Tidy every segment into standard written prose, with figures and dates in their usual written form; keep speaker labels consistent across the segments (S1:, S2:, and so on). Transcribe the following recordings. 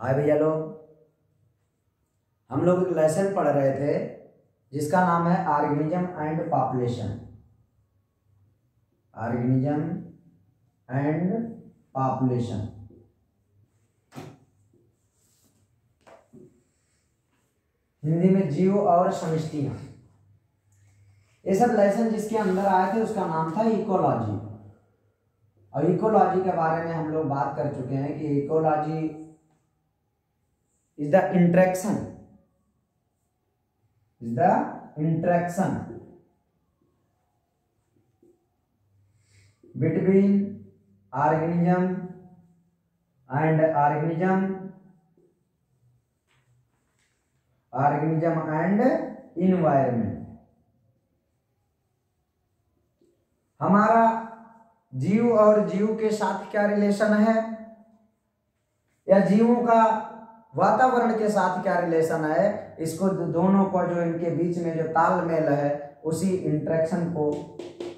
S1: हाय भैया लोग, हम लोग एक लेसन पढ़ रहे थे जिसका नाम है organism and population. Organism and population. Hindi में जीव और समष्टियां। ये सब लेसन जिसके अंदर आए थे उसका नाम था इकोलॉजी। और इकोलॉजी के बारे में हम लोग बात कर चुके हैं कि ecology is the interaction between organism and environment। हमारा जीव और जीव के साथ क्या रिलेशन है, या जीवों का वातावरण के साथ क्या रिलेशन है, इसको दोनों को जो इनके बीच में जो तालमेल है उसी इंटरेक्शन को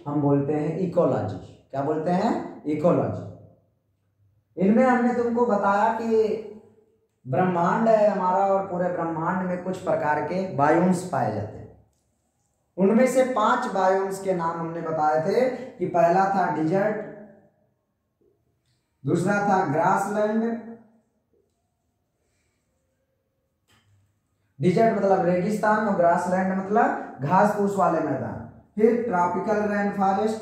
S1: हम बोलते हैं इकोलॉजी। क्या बोलते हैं? इकोलॉजी। इनमें हमने तुमको बताया कि ब्रह्मांड है हमारा और पूरे ब्रह्मांड में कुछ प्रकार के बायोम्स पाए जाते हैं। उनमें से 5 बायोम्स के नाम हमने बताए थे कि पहला था डिजर्ट, दूसरा था ग्रासलैंड। डिजर्ट मतलब रेगिस्तान और ग्रासलैंड मतलब घास फूस वाले मैदान। फिर ट्रॉपिकल रेन फॉरेस्ट,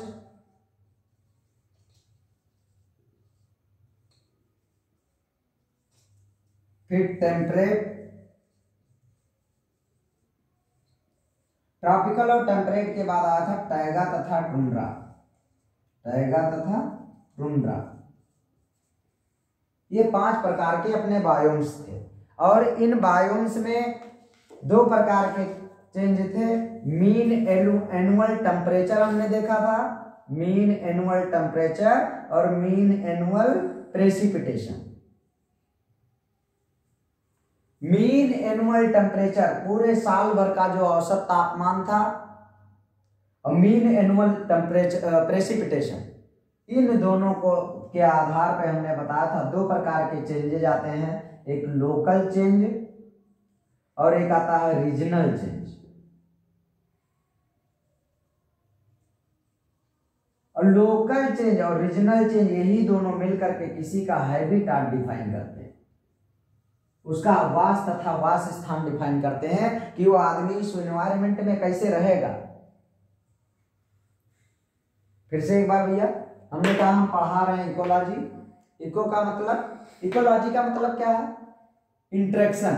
S1: फिर टेम्परेट। ट्रॉपिकल और टेम्परेट के बाद आया था टैगा तथा टुंड्रा। ये 5 प्रकार के अपने बायोम्स थे। और इन बायोम्स में 2 प्रकार के चेंज थे। मीन एनुअल टेम्परेचर हमने देखा था, मीन एनुअल टेम्परेचर और mean annual precipitation. Mean annual temperature पूरे साल भर का जो औसत तापमान था, और मीन एनुअल टेम्परेचर प्रेसिपिटेशन, इन दोनों को के आधार पर हमने बताया था 2 प्रकार के चेंजेज आते हैं। एक लोकल चेंज और एक आता है रीजनल चेंज। और लोकल चेंज और रीजनल चेंज यही दोनों मिलकर के किसी का हैबिटाट डिफाइन करते हैं, उसका आवास तथा वास स्थान डिफाइन करते हैं कि वो आदमी इस एनवायरनमेंट में कैसे रहेगा। फिर से एक बार भैया, हमने कहा हम पढ़ा रहे हैं इकोलॉजी। इकोलॉजी का मतलब क्या है? इंटरेक्शन।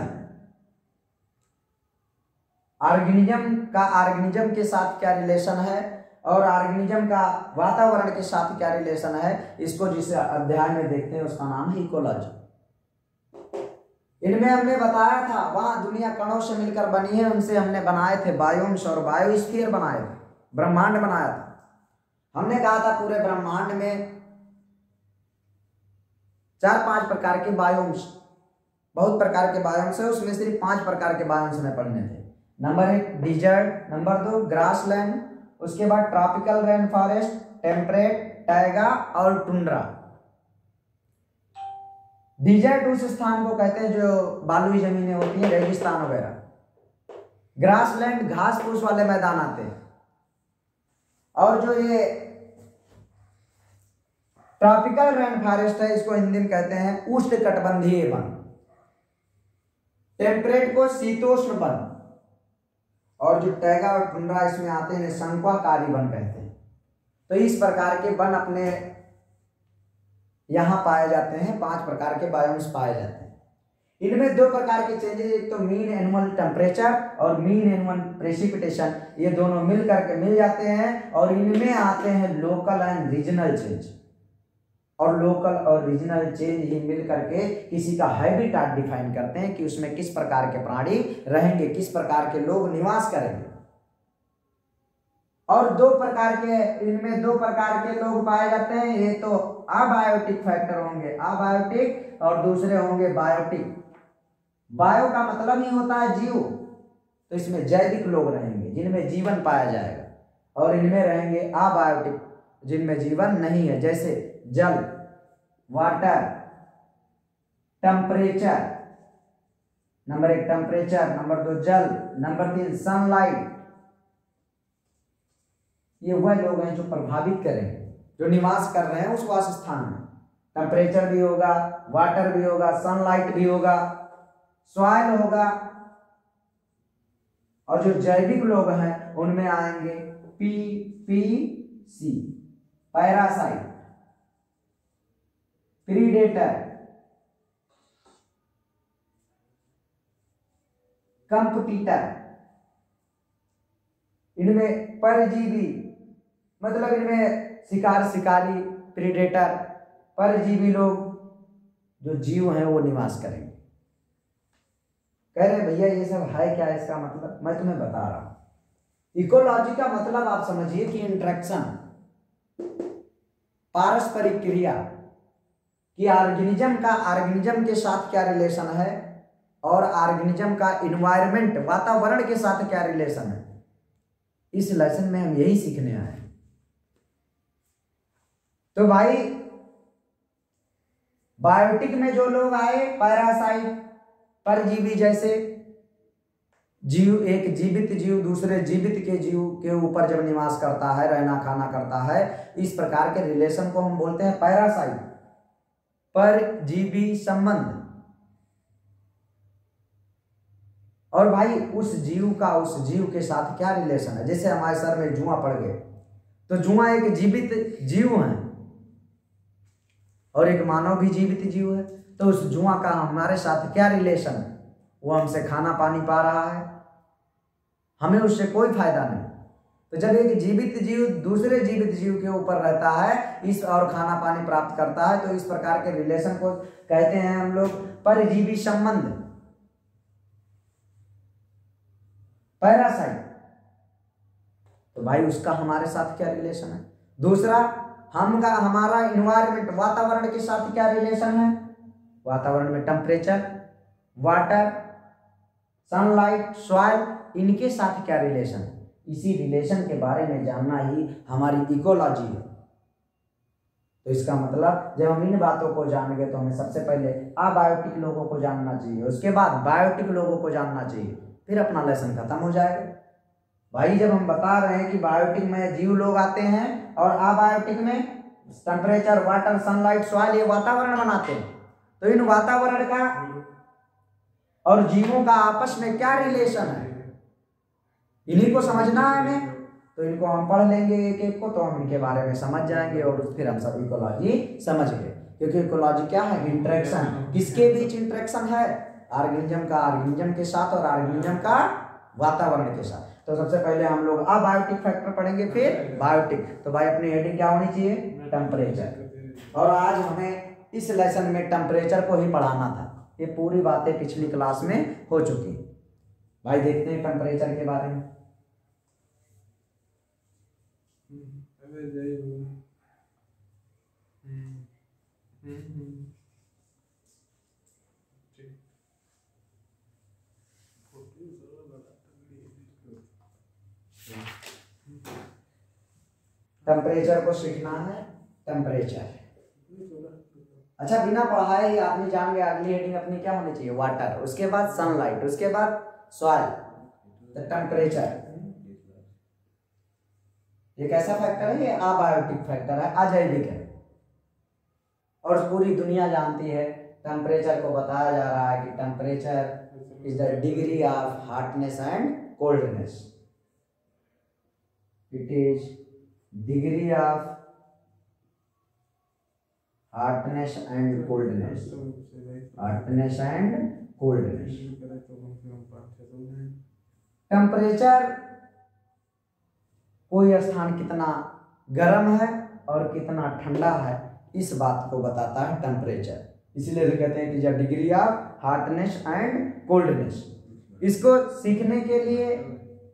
S1: ऑर्गेनिज्म के साथ क्या रिलेशन है और ऑर्गेनिज्म का वातावरण के साथ क्या रिलेशन है, इसको जिस अध्याय में देखते हैं उसका नाम है इकोलॉजी। इनमें हमने बताया था वहां दुनिया कणों से मिलकर बनी है, उनसे हमने बनाए थे बायोम्स और बायोस्फीयर बनाए थे, ब्रह्मांड बनाया था। हमने कहा था पूरे ब्रह्मांड में 4-5 प्रकार के बायोम्स, बहुत प्रकार के बायोम्स है, उसमें सिर्फ 5 प्रकार के बायोम्स हमें पढ़ने थे। नंबर 1 डिजर्ट, नंबर 2 ग्रासलैंड, उसके बाद tropical rainforest, temperate, taiga और टुंड्रा। डिजर्ट उस स्थान को कहते हैं जो बालुई जमीनें होती हैं, रेगिस्तान वगैरह। ग्रासलैंड घास फूस वाले मैदान आते हैं। और जो ये ट्रॉपिकल रेन फॉरेस्ट है, इसको हिंदी में कहते हैं उष्णकटिबंधीय वन। टेम्परेट को शीतोष्ण वन। और जो टैगा और टुंड्रा इसमें आते हैं शंक्वाकारी वन कहते हैं। तो इस प्रकार के वन अपने यहां पाए जाते हैं, 5 प्रकार के बायोम्स पाए जाते हैं। इनमें 2 प्रकार के चेंजेस, एक तो मीन एनुअल टेम्परेचर और मीन एनुअल प्रेसिपिटेशन, ये दोनों मिल करके मिल जाते हैं। और इनमें आते हैं लोकल एंड रीजनल चेंज। और लोकल और रीजनल चेंज ही मिल करके किसी का हैबिटाट डिफाइन करते हैं कि उसमें किस प्रकार के प्राणी रहेंगे, किस प्रकार के लोग निवास करेंगे। और 2 प्रकार के, इनमें 2 प्रकार के लोग पाए जाते हैं। ये तो अबायोटिक फैक्टर होंगे, अबायोटिक, और दूसरे होंगे बायोटिक। बायो का मतलब ही होता है जीव, तो इसमें जैविक लोग रहेंगे जिनमें जीवन पाया जाएगा, और इनमें रहेंगे अबायोटिक जिनमें जीवन नहीं है, जैसे जल, water, temperature, number 1 temperature, number 2 जल, नंबर 3 सनलाइट। ये वह लोग हैं जो प्रभावित करेंगे, जो निवास कर रहे हैं उस वास स्थान में। टेम्परेचर भी होगा, वाटर भी होगा, सनलाइट भी होगा, सॉइल होगा, और जो जैविक लोग हैं उनमें आएंगे PPC, पैरासाइट, प्रीडेटर, कंपटीटर। इनमें परजीवी, मतलब इनमें शिकारी, प्रीडेटर, परजीवी लोग जो जीव हैं वो निवास करेंगे। कह रहे भैया ये सब है क्या, इसका मतलब मैं तुम्हें बता रहा हूं। इकोलॉजी का मतलब आप समझिए कि इंटरेक्शन, पारस्परिक क्रिया, कि ऑर्गेनिज्म का ऑर्गेनिज्म के साथ क्या रिलेशन है और ऑर्गेनिज्म का इन्वायरमेंट, वातावरण के साथ क्या रिलेशन है। इस लेसन में हम यही सीखने आए। तो भाई बायोटिक में जो लोग आए, पैरासाइट, परजीवी जैसे जीव, एक जीवित जीव दूसरे जीवित के जीव के ऊपर जब निवास करता है, रहना खाना करता है, इस प्रकार के रिलेशन को हम बोलते हैं पैरासाइट, परजीवी संबंध। और भाई उस जीव का उस जीव के साथ क्या रिलेशन है। जैसे हमारे सर में जुआ पड़ गए, तो जुआ एक जीवित जीव है और एक मानव भी जीवित जीव है, तो उस जुआ का हमारे साथ क्या रिलेशन है। वो हमसे खाना पानी पा रहा है, हमें उससे कोई फायदा नहीं। तो जब एक जीवित जीव दूसरे जीवित जीव के ऊपर रहता है इस और खाना पानी प्राप्त करता है, तो इस प्रकार के रिलेशन को कहते हैं हम लोग परजीवी संबंध, पैरासाइट। तो भाई उसका हमारे साथ क्या रिलेशन है। दूसरा, हमारा इन्वायरमेंट, वातावरण के साथ क्या रिलेशन है। वातावरण में टेम्परेचर, वाटर, सनलाइट, सॉइल, इनके साथ क्या रिलेशन है। इसी रिलेशन के बारे में जानना ही हमारी इकोलॉजी है। तो इसका मतलब जब हम इन बातों को जान गए तो हमें सबसे पहले अबायोटिक लोगों को जानना चाहिए, उसके बाद बायोटिक लोगों को जानना चाहिए, फिर अपना लेसन खत्म हो जाएगा। भाई जब हम बता रहे हैं कि बायोटिक में जीव लोग आते हैं और अबायोटिक में टेम्परेचर, वाटर, सनलाइट, सॉइल, ये वातावरण बनाते हैं, तो इन वातावरण का और जीवों का आपस में क्या रिलेशन है, इन्हीं को समझना है हमें। तो इनको हम पढ़ लेंगे एक एक को, तो हम इनके बारे में समझ जाएंगे और फिर हम सब इकोलॉजी समझ गए। क्योंकि इकोलॉजी क्या है, इंटरेक्शन। किसके बीच इंटरेक्शन है, ऑर्गेनिज्म का ऑर्गेनिज्म के साथ और ऑर्गेनिज्म का वातावरण के साथ। तो सबसे पहले हम लोग अबायोटिक फैक्टर पढ़ेंगे, फिर बायोटिक। तो भाई अपनी हेडिंग क्या होनी चाहिए, टेम्परेचर। और आज हमें इस लेसन में टेम्परेचर को ही पढ़ाना था। ये पूरी बातें पिछली क्लास में हो चुकी। भाई देखते हैं टेम्परेचर के बारे में। टेम्परेचर को सीखना है। टेम्परेचर, अच्छा बिना पढ़ाए ही आदमी जान गया। अगली हेडिंग अपनी क्या होनी चाहिए, वाटर, उसके बाद सनलाइट, उसके बाद सॉइल। तो टेम्परेचर ये कैसा फैक्टर है, ये अबायोटिक फैक्टर है, अजैविक है। और पूरी दुनिया जानती है, टेम्परेचर को बताया जा रहा है कि temperature is the degree of hotness and coldness. It is degree of hotness and coldness, hotness and coldness। Temperature कोई स्थान कितना गर्म है और कितना ठंडा है, इस बात को बताता है टेम्परेचर। इसलिए कहते हैं कि जब degree of hotness and coldness. इसको सीखने के लिए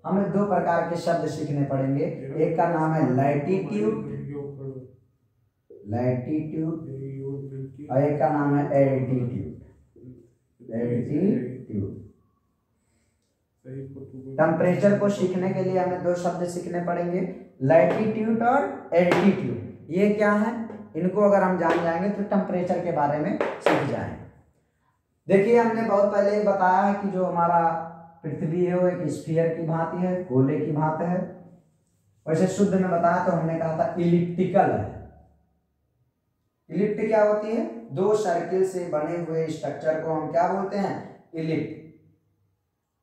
S1: हमें दो प्रकार के शब्द सीखने पड़ेंगे। एक का नाम है लैटिट्यूड, लैटिट्यूड, और एक का नाम है एल्टीट्यूड, एल्टीट्यूड। टेम्परेचर को सीखने के लिए हमें दो शब्द सीखने पड़ेंगे, लैटिट्यूड और एल्टीट्यूड। ये क्या है, इनको अगर हम जान जाएंगे तो टेम्परेचर के बारे में सीख जाएंगे। देखिए हमने बहुत पहले ही बताया है कि जो हमारा पृथ्वी है वो एक स्फीयर की भांति है, गोले की भांति है। वैसे शुद्ध में बताया तो हमने कहा था इलिप्टिकल है। इलिप्ट क्या होती है? दो सर्किल से बने हुए स्ट्रक्चर को हम क्या बोलते हैं? इलिप्ट।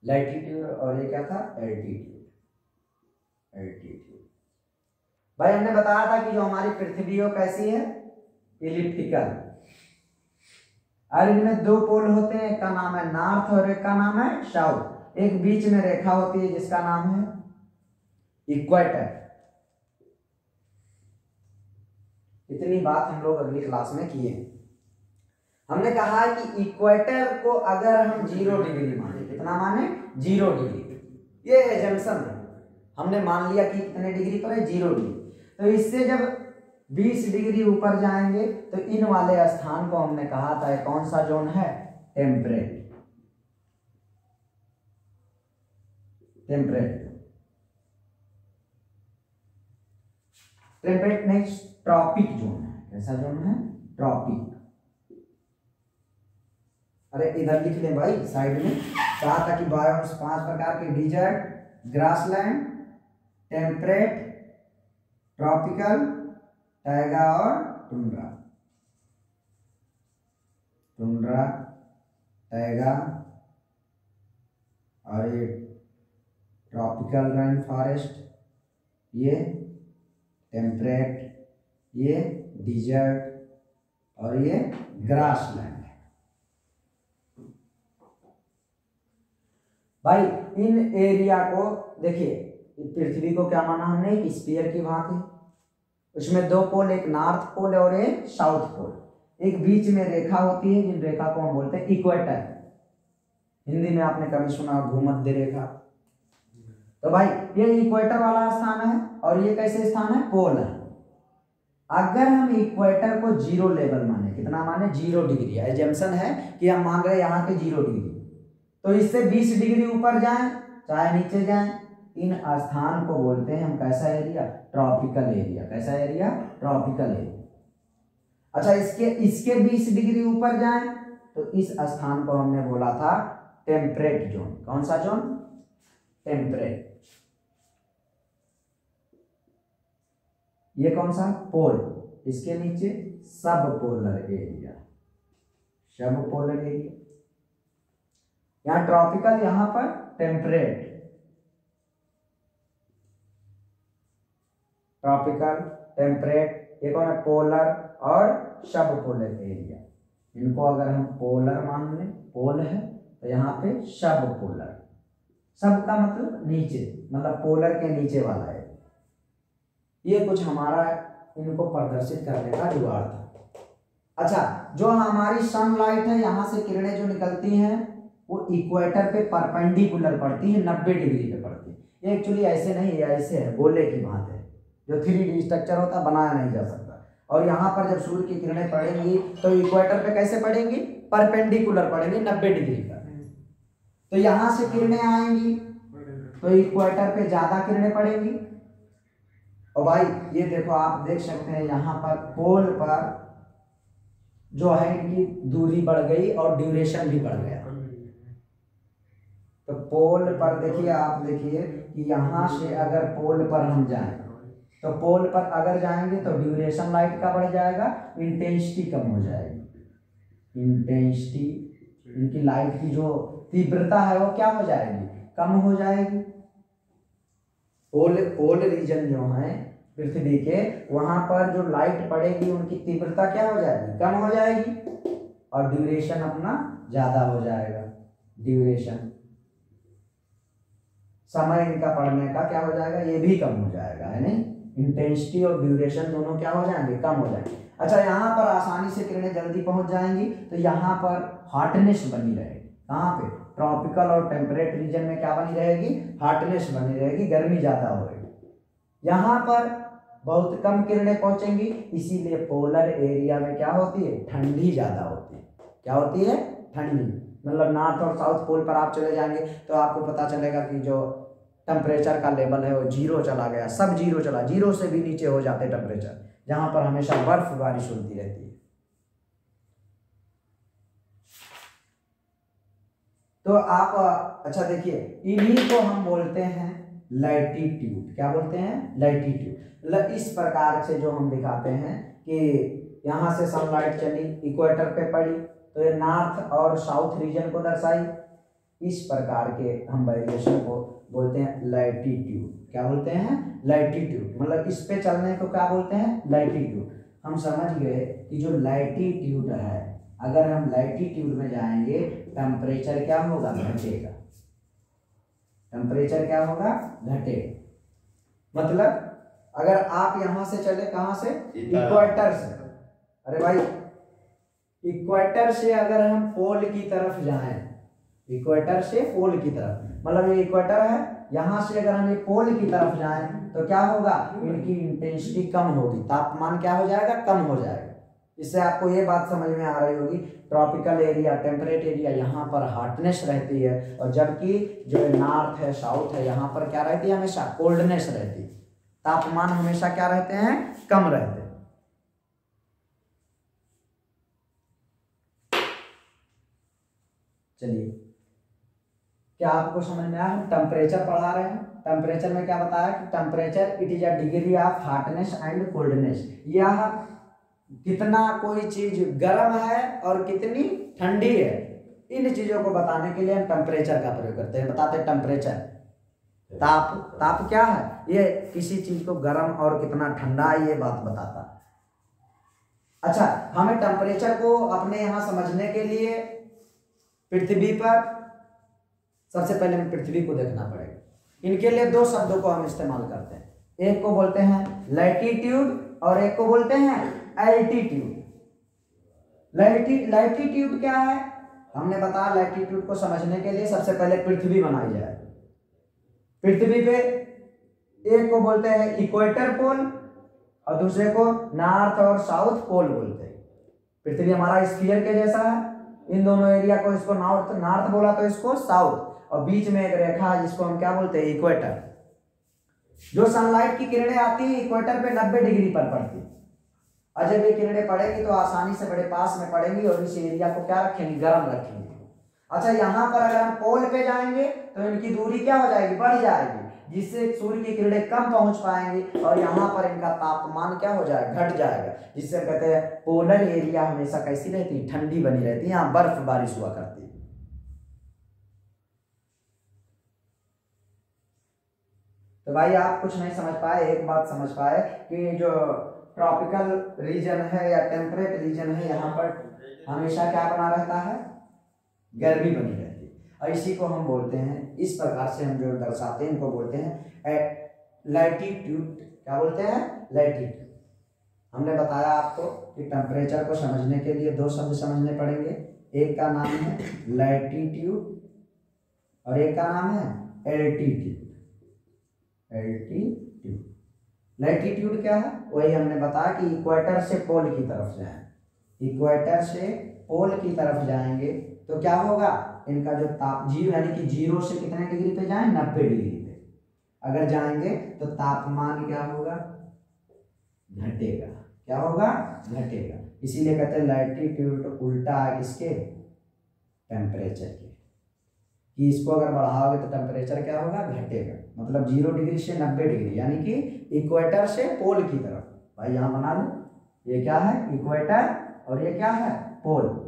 S1: लैटिट्यूड और ये क्या था? एल्टीट्यूड। एल्टीट्यूड। भाई हमने बताया था कि जो हमारी पृथ्वी वो कैसी है? इलिप्टिकल। और इनमें दो पोल होते हैं, एक का नाम है नॉर्थ और एक का नाम है साउथ। एक बीच में रेखा होती है जिसका नाम है इक्वेटर। इतनी बात हम लोग अगली क्लास में किए। हमने कहा है कि इक्वेटर को अगर हम 0 डिग्री माने, कितना माने? 0 डिग्री। ये एजम्पशन है, हमने मान लिया कि कितने डिग्री पर है? 0 डिग्री। तो इससे जब 20 डिग्री ऊपर जाएंगे तो इन वाले स्थान को हमने कहा था कौन सा जोन है? टेम्परेट। टेम्परेट। टेम्परेट नहीं, ट्रॉपिक जोन है। कैसा जोन है? ट्रॉपिक। अरे इधर लिख ले भाई साइड में। कहा था कि बायोम्स 5 प्रकार के: desert, grassland, temperate, tropical, taiga और टुंड्रा। टुंड्रा, टाइगा और ये ट्रॉपिकल रेन फॉरेस्ट, ये टेम्परेट, ये डिजर्ट और ये ग्रासलैंड। भाई इन एरिया को देखिए, पृथ्वी को क्या माना हमने? एक स्फीयर की भांति। उसमें दो पोल, एक नॉर्थ पोल और एक साउथ पोल। एक बीच में रेखा होती है, जिन रेखा को हम बोलते हैं इक्वेटर। हिंदी में आपने कभी सुना भूमध्य रेखा। तो भाई ये इक्वेटर वाला स्थान है और ये कैसे स्थान है? पोल है। अगर हम इक्वेटर को 0 लेवल माने, कितना माने? 0 डिग्री। एजम्पशन है कि हम मान रहे हैं यहाँ पे 0 डिग्री, तो इससे 20 डिग्री ऊपर जाएं चाहे नीचे जाएं, इन स्थान को बोलते हैं हम कैसा एरिया? Tropical area. कैसा एरिया? Tropical area. अच्छा, इसके 20 डिग्री ऊपर जाएं तो इस स्थान को हमने बोला था टेम्परेट जोन। कौन सा जोन? टेम्परेट। ये कौन सा? पोल। इसके नीचे सब पोलर एरिया। सब पोलर एरिया। यहां ट्रॉपिकल, यहां पर टेम्परेट। ट्रॉपिकल, टेम्परेट, ये कौन है? पोलर और सब पोलर एरिया। इनको अगर हम पोलर मान लें, पोल है तो यहाँ पे सब पोलर। सब का मतलब नीचे, मतलब पोलर के नीचे वाला है। ये कुछ हमारा इनको प्रदर्शित करने का जुगाड़ था। अच्छा, जो हमारी सनलाइट है, यहाँ से किरणें जो निकलती हैं वो इक्वेटर पे परपेंडिकुलर पड़ती है, 90 डिग्री पे पड़ती है। ये एक्चुअली ऐसे नहीं है, ऐसे है, गोले की भांति है। जो 3D स्ट्रक्चर होता है बनाया नहीं जा सकता। और यहाँ पर जब सूर्य की किरणें पड़ेंगी तो इक्वेटर पे कैसे पड़ेंगी? परपेंडिकुलर पड़ेंगी, 90 डिग्री पर। तो यहाँ से किरणें आएंगी तो इक्वेटर पे ज्यादा किरणें पड़ेंगी। और भाई ये देखो, आप देख सकते हैं यहाँ पर पोल पर जो है इनकी दूरी बढ़ गई और ड्यूरेशन भी बढ़ गया। तो पोल पर देखिए, आप देखिए कि यहाँ से अगर पोल पर हम जाएं तो पोल पर अगर जाएंगे तो ड्यूरेशन लाइट का बढ़ जाएगा, इंटेंसिटी कम हो जाएगी। इंटेंसिटी, इनकी लाइट की जो तीव्रता है वो क्या हो जाएगी? कम हो जाएगी। पोल रीजन जो है पृथ्वी के, वहां पर जो लाइट पड़ेगी उनकी तीव्रता क्या हो जाएगी? कम हो जाएगी और ड्यूरेशन अपना ज्यादा हो जाएगा। ड्यूरेशन, समय इनका पढ़ने का क्या हो जाएगा? ये भी कम हो जाएगा, है नहीं? इंटेंसिटी और ड्यूरेशन दोनों क्या हो जाएंगे? कम हो जाएंगे। अच्छा, यहाँ पर आसानी से किरणें जल्दी पहुंच जाएंगी तो यहाँ पर हॉटनेस बनी रहेगी। कहाँ पे? ट्रॉपिकल और टेम्परेट रीजन में क्या बनी रहेगी? हॉटनेस बनी रहेगी, गर्मी ज्यादा होगी। यहाँ पर बहुत कम किरणें पहुंचेंगी, इसीलिए पोलर एरिया में क्या होती है? ठंडी ज्यादा होती है। क्या होती है? ठंडी। मतलब नॉर्थ और साउथ पोल पर आप चले जाएंगे तो आपको पता चलेगा कि जो टेम्परेचर का लेवल है वो 0 चला गया, सब 0 चला, 0 से भी नीचे हो जाते टेम्परेचर, जहां पर हमेशा बर्फ बारिश होती रहती है। तो आप अच्छा देखिए, इन्हीं को हम बोलते हैं लैटीट्यूड। क्या बोलते हैं? लैटीट्यूड। इस प्रकार से जो हम दिखाते हैं कि यहाँ से सनलाइट चली, इक्वेटर पे पड़ी, तो ये नॉर्थ और साउथ रीजन को दर्शाई। इस प्रकार के हम वेरिएशन को बोलते हैं लैटीट्यूड। क्या बोलते हैं? लैटीट्यूड। मतलब इस पे चलने को क्या बोलते हैं? लैटीट्यूड। हम समझ गए कि जो लैटीट्यूड है, अगर हम लैटीट्यूड में जाएंगे टेम्परेचर क्या होगा? घटेगा। टेम्परेचर क्या होगा? घटेगा। मतलब अगर आप यहां से चले, कहां से? इक्वेटर से। अरे भाई, इक्वेटर से अगर हम पोल की तरफ जाएं, इक्वेटर से पोल की तरफ, मतलब ये इक्वेटर है, यहां से अगर हम ये पोल की तरफ जाएं तो क्या होगा? इनकी इंटेंसिटी कम होगी, तापमान क्या हो जाएगा? कम हो जाएगा। इससे आपको ये बात समझ में आ रही होगी, ट्रॉपिकल एरिया, टेम्परेट एरिया, यहाँ पर हॉटनेस रहती है, और जबकि जो नॉर्थ है, साउथ है, यहाँ पर क्या रहती है? हमेशा कोल्डनेस रहती है। तापमान हमेशा क्या रहते हैं? कम रहते हैं। चलिए, क्या आपको समझ में आया? हम टेम्परेचर पढ़ा रहे हैं। टेम्परेचर में क्या बताया कि temperature it is a degree of hotness and coldness. यह कितना कोई चीज गर्म है और कितनी ठंडी है, इन चीजों को बताने के लिए हम टेम्परेचर का प्रयोग करते हैं। बताते हैं टेम्परेचर, ताप। ताप क्या है? ये किसी चीज को गर्म और कितना ठंडा है, ये बात बताता है। अच्छा, हमें टेम्परेचर को अपने यहां समझने के लिए पृथ्वी पर सबसे पहले हमें पृथ्वी को देखना पड़ेगा। इनके लिए दो शब्दों को हम इस्तेमाल करते हैं, एक को बोलते हैं लैटीट्यूड और एक को बोलते हैं एल्टीट्यूड। लैटीट्यूड क्या है? हमने बताया लैटीट्यूड को समझने के लिए सबसे पहले पृथ्वी बनाई जाए। पृथ्वी पे एक को बोलते हैं इक्वेटर पोल और दूसरे को नॉर्थ और साउथ पोल बोलते हैं। पृथ्वी हमारा स्फीयर के जैसा है, इन दोनों एरिया को, इसको नॉर्थ बोला तो इसको साउथ, और बीच में एक रेखा है जिसको हम क्या बोलते हैं? इक्वेटर। जो सनलाइट की किरणें आती है इक्वेटर पे 90 डिग्री पर पड़ती है, और जब ये किरणें पड़ेंगी तो आसानी से बड़े पास में पड़ेंगी और इस एरिया को क्या रखेंगे? गर्म रखेंगे। अच्छा, यहाँ पर अगर हम पोल पे जाएंगे तो इनकी दूरी क्या हो जाएगी? बढ़ जाएगी, जिससे सूर्य की किरणें कम पहुंच पाएंगी और यहाँ पर इनका तापमान क्या हो जाएगा? घट जाएगा, जिससे कहते हैं पोलर एरिया हमेशा कैसी रहती है? ठंडी बनी रहती है, यहाँ बर्फ बारिश हुआ करती है। तो भाई आप कुछ नहीं समझ पाए, एक बात समझ पाए कि जो ट्रॉपिकल रीजन है या टेम्परेट रीजन है, यहाँ पर हमेशा क्या बना रहता है? गर्मी बनी रहती है। और इसी को हम बोलते हैं, इस प्रकार से हम जो दर्शाते हैं इनको बोलते हैं लैटीट्यूड। क्या बोलते हैं? लैटीट्यूड। हमने बताया आपको कि टेम्परेचर को समझने के लिए दो शब्द समझने पड़ेंगे, एक का नाम है लैटीट्यूड और एक का नाम है एल्टीट्यूड। एल्टीट्यूड, लैटीट्यूड क्या है? वही हमने बताया कि इक्वेटर से पोल की तरफ जाएं, इक्वेटर से पोल की तरफ जाएंगे तो क्या होगा? इनका जो ताप जीरो, यानी कि जीरो से कितने डिग्री पे जाएं? 90 डिग्री पे अगर जाएंगे तो तापमान क्या होगा? घटेगा। क्या होगा? घटेगा। इसीलिए कहते हैं लैटीट्यूड उल्टा है किसके? टेम्परेचर के, कि इसको अगर बढ़ाओगे तो टेम्परेचर क्या होगा? घटेगा। मतलब 0 डिग्री से 90 डिग्री, यानी कि इक्वेटर से पोल की तरफ। भाई यहाँ बना लो, ये क्या है? इक्वेटर, और ये क्या है? पोल।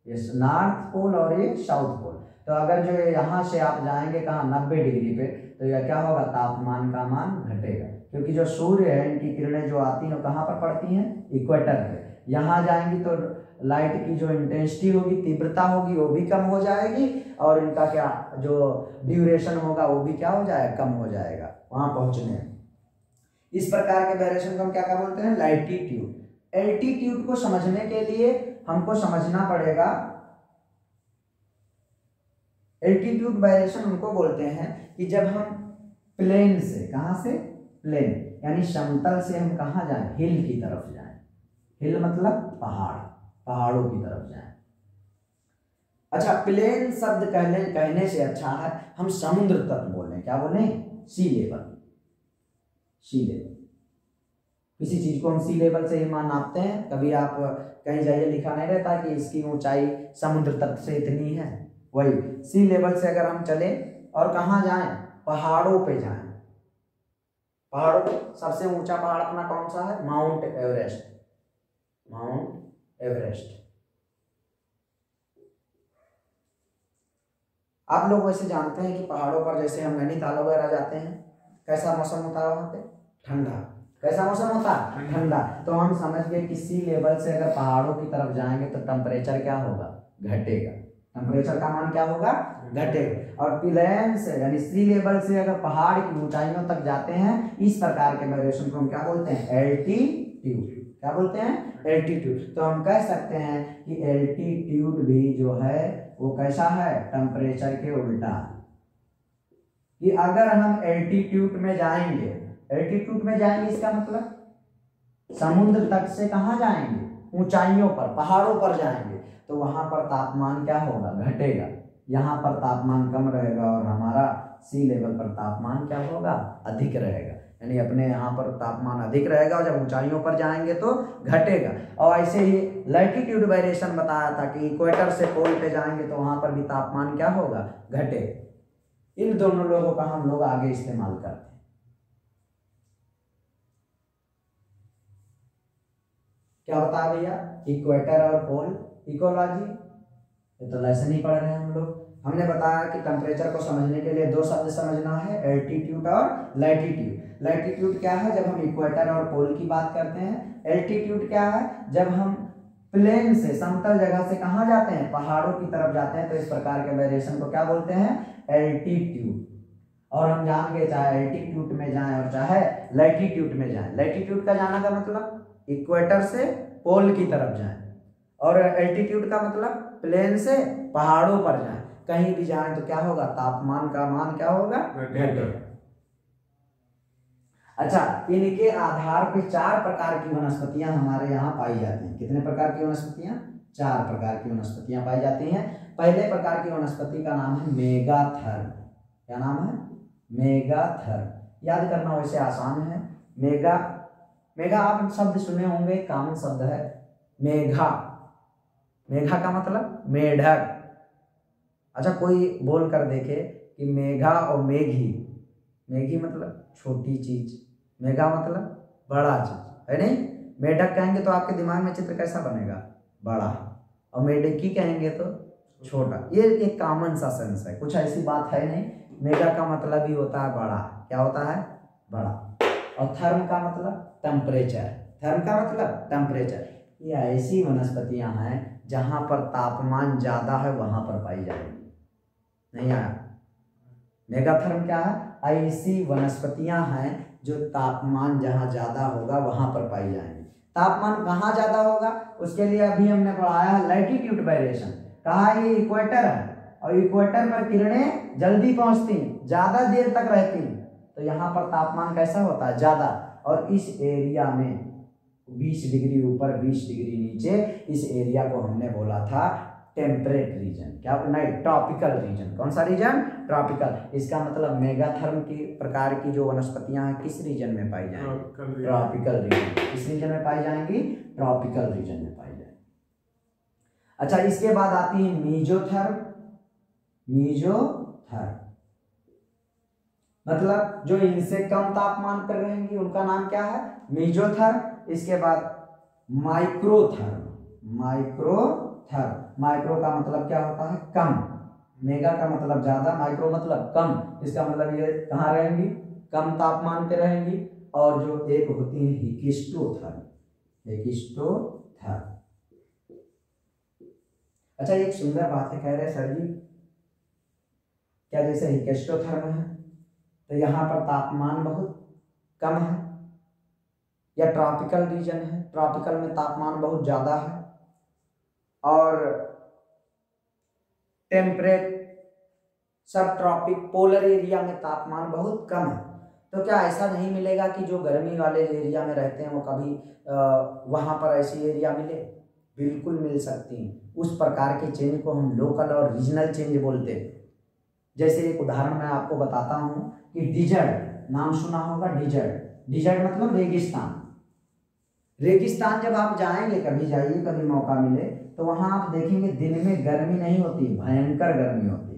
S1: ये नॉर्थ पोल और ये साउथ पोल। तो अगर जो यहाँ से आप जाएंगे कहाँ? 90 डिग्री पे, तो यह क्या होगा? तापमान का मान घटेगा, क्योंकि जो सूर्य है इनकी किरणें जो आती हैं वो कहाँ पर पड़ती हैं? इक्वेटर पे। यहाँ जाएंगी तो लाइट की जो इंटेंसिटी होगी, तीव्रता होगी, वो भी कम हो जाएगी, और इनका क्या जो ड्यूरेशन होगा वो भी क्या हो जाएगा? कम हो जाएगा वहां पहुंचने में। इस प्रकार के वेरिएशन को हम क्या बोलते हैं? लैटीट्यूड। एल्टीट्यूड को समझने के लिए हमको समझना पड़ेगा, एल्टीट्यूड वेरिएशन उनको बोलते हैं कि जब हम प्लेन से, कहां से? प्लेन, यानी समतल से हम कहां जाएं? हिल की तरफ जाएं। हिल मतलब पहाड़, पहाड़ों की तरफ जाएं। अच्छा, प्लेन शब्द कहने से अच्छा है हम समुद्र तट बोलें। क्या बोलें? सी लेवल। सी लेवल, किसी चीज को हम सी लेवल से ही नापते हैं। कभी आप कहीं जाइए, लिखा नहीं रहता कि इसकी ऊंचाई समुद्र तट से इतनी है, वही सी लेवल से अगर हम चले और कहाँ जाएं, पहाड़ों पे जाएं। पहाड़ों पे सबसे ऊंचा पहाड़ अपना कौन सा है? Mount Everest. Mount Everest. आप लोग वैसे जानते हैं कि पहाड़ों पर जैसे हम नैनीताल वगैरह जाते हैं, कैसा मौसम होता है वहां पे? ठंडा। कैसा मौसम होता है? ठंडा। तो हम समझ गए कि सी लेवल से अगर पहाड़ों की तरफ जाएंगे तो टेम्परेचर क्या होगा? घटेगा। टेम्परेचर का मान क्या होगा? घटेगा। और प्लेन से यानी सी लेवल से अगर पहाड़ की ऊंचाइयों तक जाते हैं, इस प्रकार के वेरिएशन को हम क्या बोलते हैं? एल्टीट्यूड। क्या बोलते हैं? एल्टीट्यूड। तो हम कह सकते हैं कि एल्टीट्यूड भी जो है वो कैसा है? टेम्परेचर के उल्टा। कि अगर हम एल्टीट्यूड में जाएंगे, एल्टीट्यूड में जाएंगे इसका मतलब समुद्र तट से कहाँ जाएंगे? ऊंचाइयों पर, पहाड़ों पर जाएंगे, तो वहां पर तापमान क्या होगा? घटेगा। यहाँ पर तापमान कम रहेगा और हमारा सी लेवल पर तापमान क्या होगा? अधिक रहेगा। यानी अपने यहाँ पर तापमान अधिक रहेगा और जब ऊंचाइयों पर जाएंगे तो घटेगा। और ऐसे ही लैटिट्यूड वेरिएशन बताया था कि इक्वेटर से पोल पे जाएंगे तो वहां पर भी तापमान क्या होगा? घटेगा। इन दोनों लोगों का हम लोग आगे इस्तेमाल करते हैं। क्या बताया भैया? इक्वेटर और पोल इकोलॉजी, ये तो लेसन ही पढ़ रहे हैं हम लोग। हमने बताया कि टेम्परेचर को समझने के लिए दो शब्द समझना है, एल्टीट्यूड और लैटिट्यूड। लैटिट्यूड क्या है? जब हम इक्वेटर और पोल की बात करते हैं। एल्टीट्यूड क्या है? जब हम प्लेन से, समतल जगह से कहाँ जाते हैं? पहाड़ों की तरफ जाते हैं। तो इस प्रकार के वेरिएशन को क्या बोलते हैं? एल्टीट्यूड। और हम जान गए चाहे एल्टीट्यूड में जाएं और चाहे लैटिट्यूड में जाएं। लैटिट्यूड का जाना का मतलब इक्वेटर से पोल की तरफ जाएं, और एल्टीट्यूड का मतलब प्लेन से पहाड़ों पर जाएं। कहीं भी जाएं तो क्या होगा? तापमान का मान क्या होगा? घटेगा। अच्छा, इनके आधार पे 4 प्रकार की वनस्पतियां हमारे यहाँ पाई जाती हैं। कितने प्रकार की वनस्पतियां? 4 प्रकार की वनस्पतियां पाई जाती हैं। पहले प्रकार की वनस्पति का नाम है मेगाथर्म। क्या नाम है? मेगाथर्म। याद करना वैसे आसान है। मेगा, मेगा आप शब्द सुने होंगे, कॉमन शब्द है मेघा। मेघा का मतलब मेढक। अच्छा, कोई बोल कर देखे कि मेघा और मेघी। मेघी मतलब छोटी चीज, मेघा मतलब बड़ा चीज, है नहीं? मेढक कहेंगे तो आपके दिमाग में चित्र कैसा बनेगा? बड़ा। और मेढकी कहेंगे तो छोटा। ये एक कॉमन सा सेंस है, कुछ ऐसी बात है नहीं। मेगा का मतलब ही होता है बड़ा। क्या होता है? बड़ा। और थर्म का मतलब टेम्परेचर। थर्म का मतलब टेम्परेचर। ये ऐसी वनस्पतियां हैं जहां पर तापमान ज्यादा है वहां पर पाई जाएगी। नहीं आया? मेगाथर्म क्या है? ऐसी वनस्पतियां हैं जो तापमान जहां ज्यादा होगा वहां पर पाई जाएंगी। तापमान कहाँ ज्यादा होगा उसके लिए अभी हमने पढ़ाया है लैटिट्यूड वेरिएशन। कहा ये इक्वेटर है और इक्वेटर पर किरणें जल्दी पहुंचती, ज्यादा देर तक रहती, तो यहाँ पर तापमान कैसा होता है? ज्यादा। और इस एरिया में 20 डिग्री ऊपर 20 डिग्री नीचे, इस एरिया को हमने बोला था टेम्परेट रीजन। क्या? नहीं, ट्रॉपिकल रीजन। कौन सा रीजन? ट्रॉपिकल। इसका मतलब मेगाथर्म की प्रकार की जो वनस्पतियां हैं किस रीजन में पाई जाएंगी? Tropical region. किस रीजन में पाई जाएंगी? ट्रॉपिकल रीजन में पाई जाएंगी। अच्छा, इसके बाद आती है मीजोथर्म। मीजोथर्म मतलब जो इनसे कम तापमान पर रहेंगी उनका नाम क्या है? मीजोथर्म। इसके बाद माइक्रोथर्म। माइक्रोथर्म। माइक्रो का मतलब क्या होता है? कम। मेगा का मतलब ज्यादा, माइक्रो मतलब कम। इसका मतलब ये कहाँ रहेंगी? कम तापमान पे रहेंगी। और जो एक होती है हिकिस्टोथर्म। हिकिस्टोथर्म। अच्छा, एक सुंदर बात है, कह रहे सर जी क्या जैसे हिकिस्टोथर्म है तो यहाँ पर तापमान बहुत कम है, या ट्रॉपिकल रीजन है, ट्रॉपिकल में तापमान बहुत ज्यादा है, और टेम्परेट सब ट्रॉपिक पोलर एरिया में तापमान बहुत कम है, तो क्या ऐसा नहीं मिलेगा कि जो गर्मी वाले एरिया में रहते हैं वो कभी वहां पर ऐसी एरिया मिले? बिल्कुल मिल सकती हैं। उस प्रकार के चेंज को हम लोकल और रीजनल चेंज बोलते हैं। जैसे एक उदाहरण मैं आपको बताता हूं कि डिजर्ट, नाम सुना होगा डिजर्ट। डिजर्ट मतलब रेगिस्तान। रेगिस्तान जब आप जाएंगे, कभी जाइए, कभी मौका मिले, तो वहां आप देखेंगे दिन में गर्मी नहीं होती, भयंकर गर्मी होती है।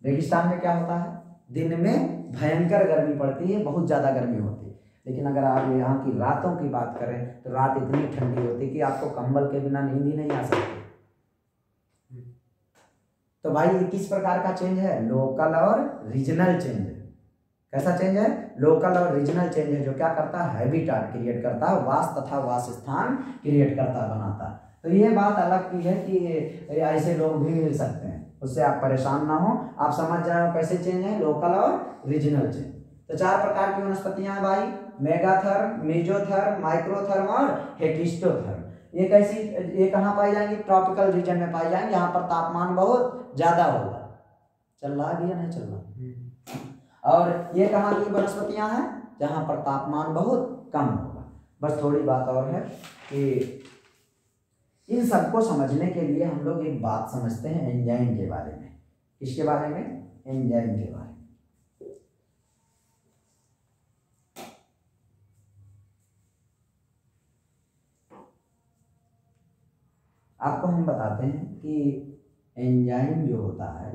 S1: रेगिस्तान में क्या होता है, दिन में भयंकर गर्मी पड़ती है, बहुत ज्यादा गर्मी होती है। लेकिन अगर आप यहाँ की रातों की बात करें तो रात इतनी ठंडी होती है कि आपको कंबल के बिना नींद ही नहीं आ सकती। तो भाई ये किस प्रकार का चेंज है, लोकल और रीजनल चेंज है। कैसा चेंज है, लोकल और रीजनल चेंज है, जो क्या करता है, हैबिटाट क्रिएट करता है, वास तथा वास स्थान क्रिएट करता बनाता। तो ये बात अलग की है कि ऐसे लोग भी मिल सकते हैं, उससे आप परेशान ना हो, आप समझ जाओ कैसे चेंज है, लोकल और रीजनल चेंज। तो 4 प्रकार की वनस्पतियां हैं भाई, मेगाथर्म, मेजोथर्म, माइक्रोथर्म और हेटिस्टोथर्म। ये कैसी, ये कहाँ पाई जाएंगी, ट्रॉपिकल रीजन में पाई जाएंगी, यहाँ पर तापमान बहुत ज्यादा होगा। चल रहा है या नहीं चल रहा। और ये कहाँ की वनस्पतियां हैं, जहाँ पर तापमान बहुत कम होगा। बस थोड़ी बात और है कि इन सबको समझने के लिए हम लोग एक बात समझते हैं एंजाइम के बारे में। किसके बारे में, एंजाइम के बारे में। आपको हम बताते हैं कि एंजाइम जो होता है,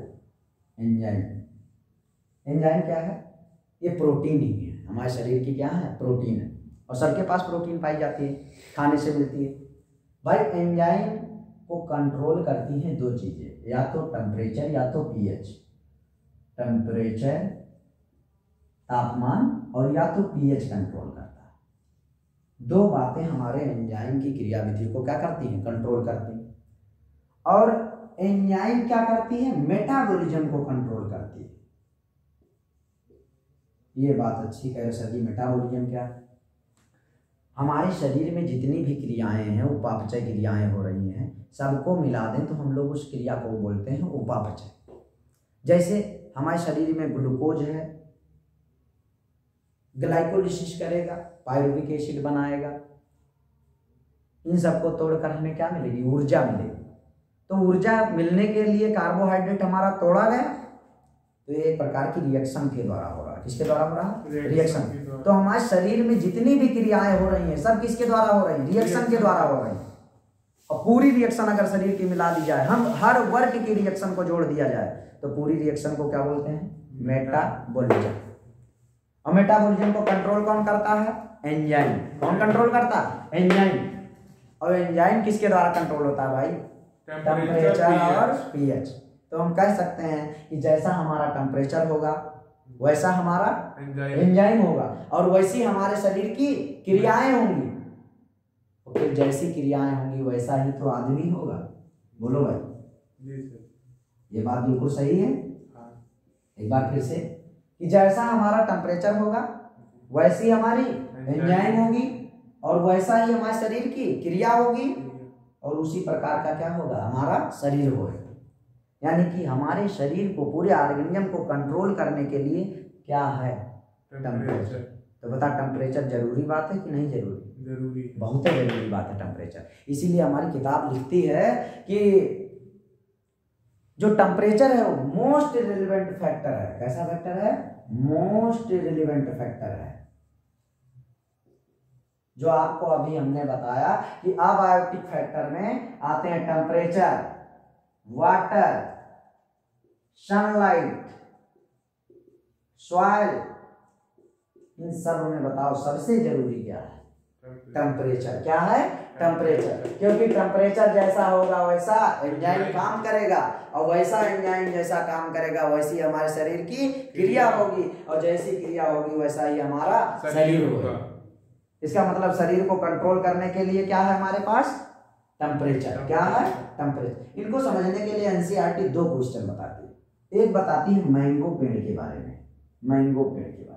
S1: एंजाइम क्या है, ये प्रोटीन ही है, हमारे शरीर की क्या है, प्रोटीन है, और सबके पास प्रोटीन पाई जाती है, खाने से मिलती है। भाई एंजाइम को कंट्रोल करती हैं 2 चीजें, या तो टेम्परेचर या तो पीएच। टेम्परेचर तापमान, और या तो पीएच कंट्रोल करता है। 2 बातें हमारे एंजाइम की क्रियाविधि को क्या करती हैं, कंट्रोल करती हैं। और एंजाइम क्या करती है, मेटाबॉलिज्म को कंट्रोल करती है। ये बात अच्छी कह रहे सर जी, मेटाबॉलिज्म क्या है, हमारे शरीर में जितनी भी क्रियाएं हैं, उपापचय क्रियाएं हो रही हैं, सबको मिला दें तो हम लोग उस क्रिया को बोलते हैं उपापचय। जैसे हमारे शरीर में ग्लूकोज है, ग्लाइकोलिसिस करेगा, पायरुविक एसिड बनाएगा, इन सबको तोड़कर हमें क्या मिलेगी, ऊर्जा मिलेगी। तो ऊर्जा मिलने के लिए कार्बोहाइड्रेट हमारा तोड़ा गया, तो ये एक प्रकार की रिएक्शन के द्वारा हो रहा है। किसके द्वारा हो रहा है, रिएक्शन। तो हमारे शरीर में जितनी भी क्रियाएं हो रही हैं, सब किसके द्वारा हो रही हैं, रिएक्शन के द्वारा हो रही हैं। और पूरी रिएक्शन अगर शरीर की मिला दी जाए, हम हर वर्ग की रिएक्शन को जोड़ दिया जाए, तो पूरी रिएक्शन को क्या बोलते हैं, मेटाबॉलिज्म। और मेटाबॉलिज्म को कंट्रोल कौन करता है, एंजाइम। कौन कंट्रोल करता है, एंजाइम। और एंजाइम किसके द्वारा कंट्रोल होता है भाई, टेम्परेचर और पीएच। तो हम कह सकते हैं कि जैसा हमारा टेम्परेचर होगा वैसा हमारा एंजाइम होगा, और वैसी हमारे शरीर की क्रियाएं होंगी। तो फिर जैसी क्रियाएं होंगी वैसा ही तो आदमी होगा। बोलो भाई, ये बात बिल्कुल सही है। एक बार फिर से, कि जैसा हमारा टेम्परेचर होगा वैसी हमारी एंजाइम होगी, और वैसा ही हमारे शरीर की क्रिया होगी, और उसी प्रकार का क्या होगा, हमारा शरीर होगा। यानी कि हमारे शरीर को, पूरे ऑर्गेनिज्म को कंट्रोल करने के लिए क्या है, टेम्परेचर। तो बता, टेम्परेचर जरूरी बात है कि नहीं जरूरी,
S2: जरूरी,
S1: बहुत जरूरी बात है टेम्परेचर। इसीलिए हमारी किताब लिखती है कि जो टेम्परेचर है वो मोस्ट रिलेवेंट फैक्टर है। कैसा फैक्टर है, मोस्ट रिलेवेंट फैक्टर है। जो आपको अभी हमने बताया कि अबायोटिक फैक्टर में आते हैं टेम्परेचर, वाटर, सनलाइट, सॉइल। इन सब में बताओ सबसे जरूरी क्या है, टेम्परेचर। क्या है, टेम्परेचर। क्योंकि टेम्परेचर जैसा होगा वैसा एंजाइम काम करेगा, और वैसा एंजाइम जैसा काम करेगा वैसी हमारे शरीर की क्रिया होगी, और जैसी क्रिया होगी वैसा ही हमारा शरीर होगा। इसका मतलब शरीर को कंट्रोल करने के लिए क्या है हमारे पास, टेम्परेचर। क्या है, टेम्परेचर। इनको समझने के लिए एनसीईआरटी 2 क्वेश्चन बताती है। एक बताती है मैंगो पेड़ के बारे में, मैंगो पेड़ के बारे में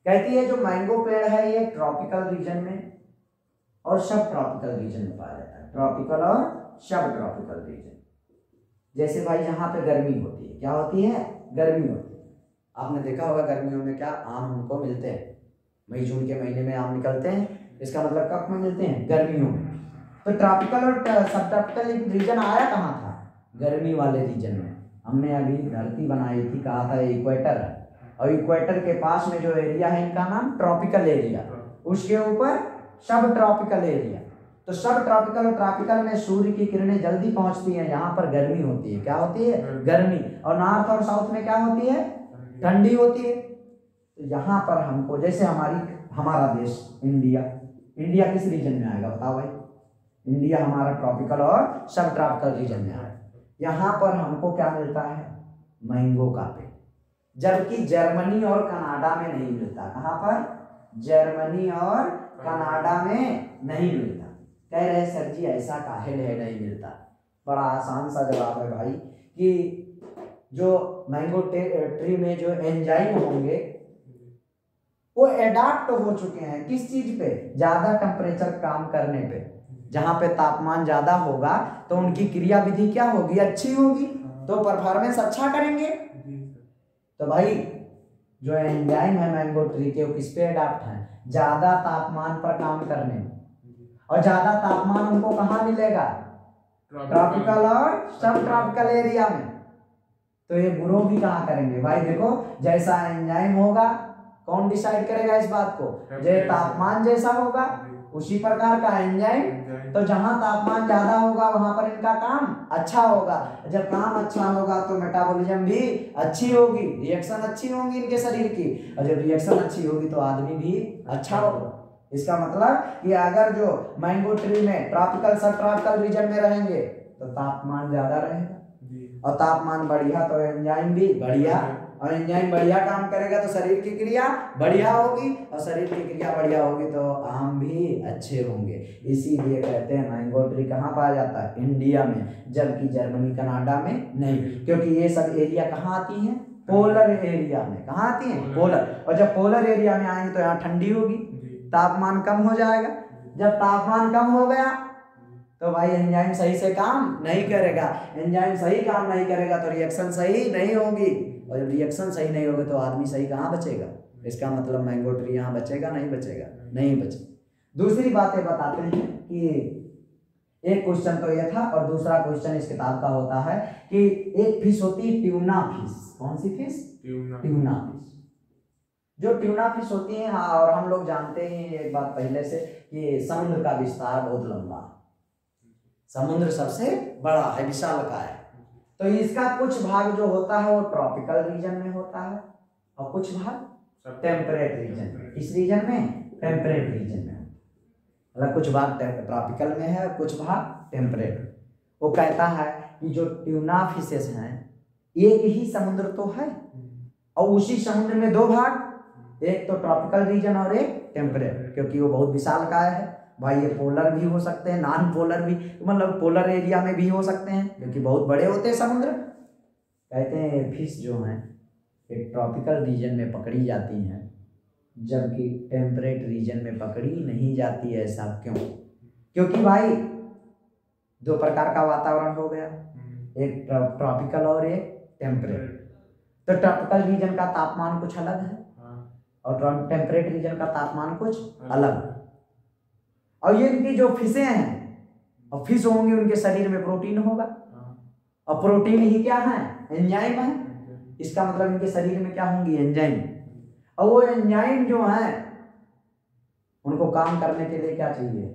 S1: कहती है जो मैंगो पेड़ है ये ट्रॉपिकल रीजन में और सब ट्रॉपिकल रीजन में पाया जाता है। ट्रॉपिकल और सब ट्रॉपिकल रीजन। जैसे भाई यहाँ पे गर्मी होती है, क्या होती है, गर्मी होती है। आपने देखा होगा गर्मियों में क्या आम हमको मिलते हैं, मई जून के महीने में आम निकलते हैं। इसका मतलब कब में मिलते हैं, गर्मियों में। तो ट्रॉपिकल और सब ट्रॉपिकल रीजन आया कहाँ था, गर्मी वाले रीजन में। हमने अभी धरती बनाई थी, कहा था इक्वेटर है, और इक्वेटर के पास में जो एरिया है इनका नाम ट्रॉपिकल एरिया, उसके ऊपर सब ट्रॉपिकल एरिया। तो सब ट्रॉपिकल और ट्रॉपिकल में सूर्य की किरणें जल्दी पहुंचती हैं, यहाँ पर गर्मी होती है। क्या होती है? गर्मी। और नॉर्थ और साउथ में क्या होती है? ठंडी होती है। तो यहाँ पर हमको, जैसे हमारा देश इंडिया, इंडिया किस रीजन में आएगा बताओ भाई? इंडिया हमारा ट्रॉपिकल और सब ट्रॉपिकल रीजन में आएगा। यहाँ पर हमको क्या मिलता है? मैंगो का पेड़, जबकि जर्मनी और कनाडा में नहीं मिलता। कहाँ पर? जर्मनी और कनाडा में नहीं मिलता। कह रहे सर जी ऐसा काहे नहीं मिलता? बड़ा आसान सा जवाब है भाई कि जो मैंगो ट्री में जो एंजाइम होंगे वो एडाप्ट हो चुके हैं किस चीज पे? ज्यादा टेम्परेचर काम करने पे। जहां पे तापमान ज्यादा होगा तो उनकी क्रिया विधि क्या होगी? अच्छी होगी, तो परफॉर्मेंस अच्छा करेंगे। तो भाई जो एंजाइम है मैंगो ट्री के वो किस पे एडाप्ट है? ज्यादा तापमान पर काम करने में। और ज्यादा तापमान उनको कहाँ मिलेगा? ट्रॉपिकल और सब ट्रॉपिकल एरिया में। तो ये ग्रो भी कहाँ करेंगे भाई? देखो जैसा एंजाइम होगा, कौन डिसाइड करेगा इस बात को? जो तापमान जैसा होगा उसी प्रकार का एंजाइम। तो जहां तापमान ज्यादा होगा वहां पर इनका काम अच्छा होगा। जब काम अच्छा होगा तो मेटाबॉलिज्म भी अच्छी होगी, रिएक्शन अच्छी होंगी इनके शरीर की, और जब रिएक्शन अच्छी होगी तो आदमी भी अच्छा होगा। इसका मतलब कि अगर जो मैंगो ट्री में ट्रॉपिकल सब ट्रॉपिकल रीजन में रहेंगे तो तापमान ज्यादा रहेगा, और तापमान बढ़िया तो एंजाइम भी बढ़िया, और एंजाइम बढ़िया काम करेगा तो शरीर की क्रिया बढ़िया होगी, और शरीर की क्रिया बढ़िया होगी तो आम भी अच्छे होंगे। इसीलिए कहते हैं मैंगो ट्री कहाँ पाया जाता है? इंडिया में, जबकि जर्मनी कनाडा में नहीं, क्योंकि ये सब एरिया कहाँ आती हैं? पोलर एरिया में। कहाँ आती हैं? पोलर। और जब पोलर एरिया में आएंगे तो यहाँ ठंडी होगी, तापमान कम हो जाएगा। जब तापमान कम हो गया तो भाई एंजाइम सही से काम नहीं करेगा, एंजाइम सही काम नहीं करेगा तो रिएक्शन सही नहीं होगी, और जब रिएक्शन सही नहीं होगी तो आदमी सही कहाँ बचेगा? इसका मतलब मैंगो ट्री यहाँ बचेगा नहीं बचेगा? नहीं बचेगा। दूसरी बातें बताते हैं कि एक क्वेश्चन तो ये था, और दूसरा क्वेश्चन इस किताब का होता है कि एक फिश होती है ट्यूना फिश। कौन सी फिश? Tuna fish. जो ट्यूना फिश होती है, हाँ, और हम लोग जानते हैं एक बात पहले से कि समुद्र का विस्तार बहुत लंबा है, समुद्र सबसे बड़ा है, विशालकाय है। तो इसका कुछ भाग जो होता है वो ट्रॉपिकल रीजन में होता है, और कुछ भाग टेम्परेट रीजन में। इस रीजन में टेम्परेट रीजन में, मतलब कुछ भाग ट्रॉपिकल में है, कुछ भाग टेम्परेट। वो कहता है कि जो ट्यूना फिशेस हैं एक ही समुद्र तो है, और उसी समुद्र में दो भाग, एक तो ट्रॉपिकल रीजन और एक टेम्परेट, क्योंकि वो बहुत विशालकाय है भाई। ये पोलर भी हो सकते हैं, नॉन पोलर भी, मतलब पोलर एरिया में भी हो सकते हैं, क्योंकि बहुत बड़े होते हैं समुद्र। कहते हैं फिश जो हैं एक ट्रॉपिकल रीजन में पकड़ी जाती हैं, जबकि टेम्परेट रीजन में पकड़ी नहीं जाती है। ऐसा क्यों? क्योंकि भाई दो प्रकार का वातावरण हो गया, एक ट्रॉपिकल और एक टेम्परेट। तो ट्रॉपिकल रीजन का तापमान कुछ अलग है, और टेम्परेट रीजन का तापमान कुछ अलग है। और ये इनकी जो फिशें हैं, और फिश होंगे उनके शरीर में प्रोटीन होगा, और प्रोटीन ही क्या है? एंजाइम है। इसका मतलब इनके शरीर में क्या होंगी? एंजाइम। और वो एंजाइम जो है उनको काम करने के लिए क्या चाहिए?